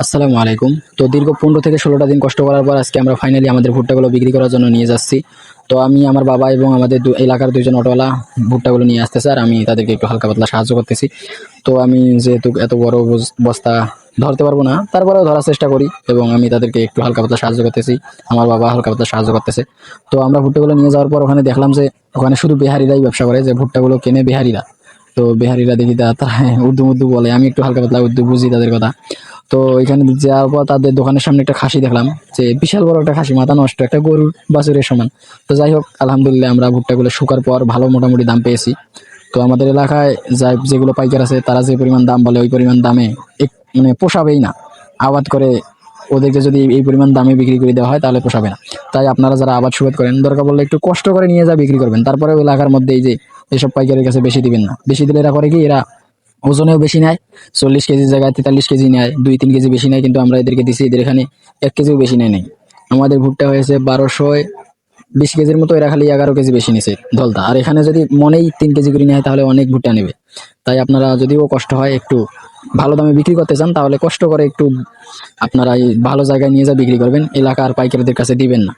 আসসালামু আলাইকুম। তো দীর্ঘ 15 থেকে 16টা দিন কষ্ট করার পর আজকে আমরা ফাইনালি আমাদের ভুট্টাগুলো বিক্রি করার জন্য নিয়ে যাচ্ছি। তো আমি, আমার বাবা এবং আমাদের এলাকার 2জন অটোওয়ালা ভুট্টাগুলো নিয়ে আসতেছে, আর আমি তাদেরকে একটু হালকা পাতলা সাহায্য করতেছি। তো আমি যেহেতু এত বড় বস্তা ধরতে পারবো না, তারপরেও ধরার চেষ্টা করি এবং আমি তাদেরকে একটু হালকা পাতলা সাহায্য করতেছি। আমার বাবা হালকা পাতলা সাহায্য করতেছে। তো আমরা ভুট্টাগুলো নিয়ে যাওয়ার পর ওখানে দেখলাম যে ওখানে শুধু বিহারিরাই ব্যবসা করে, যে ভুট্টাগুলো কেনে বিহারিরা। তো বিহারিরা দেখি তারা উর্দু মুর্দু বলে, আমি একটু হালকা পাতলা উর্দু বুঝি তাদের কথা। তো এখানে যাওয়ার পর তাদের দোকানের সামনে একটা খাসি দেখলাম, যে বিশাল বড় একটা খাসি, মাথা নষ্ট, একটা গরুর বাছুরের সমান। তো যাই হোক, আলহামদুলিল্লাহ আমরা ভুট্টাগুলো শুকার পর ভালো মোটামুটি দাম পেয়েছি। তো আমাদের এলাকায় যেগুলো পাইকার আছে তারা যে পরিমাণ দাম বলে, ওই পরিমাণ দামে মানে পোষাবেই না। আবাদ করে ওদেরকে যদি এই পরিমাণ দামে বিক্রি করে দেওয়া হয় তাহলে পোষাবে না। তাই আপনারা যারা আবাদ সুবাদ করেন, দরকার পড়লে একটু কষ্ট করে নিয়ে যা বিক্রি করবেন। তারপরে ওই এলাকার মধ্যে এই যে এসব পাইকারের কাছে বেশি দিবেন না। বেশি দিলে এরা করে কি, এরা ওজনেও বেশি নেয়। 40 কেজির জায়গায় 43 কেজি নেয়, 2-3 কেজি বেশি নেয়, কিন্তু আমরা এদেরকে দিছি, এদের এখানে 1 কেজিও বেশি নেয় নাই। আমাদের ভুট্টা হয়েছে 1220 কেজির মতো, এরা খালি 11 কেজি বেশি নিছে ধলতা। আর এখানে যদি মনেই 3 কেজি করে নেয় তাহলে অনেক ভুট্টা নেবে। তাই আপনারা যদিও কষ্ট হয়, একটু ভালো দামে বিক্রি করতে চান, তাহলে কষ্ট করে একটু আপনারা এই ভালো জায়গায় নিয়ে যা বিক্রি করবেন, এলাকার পাইকারদের কাছে দিবেন না।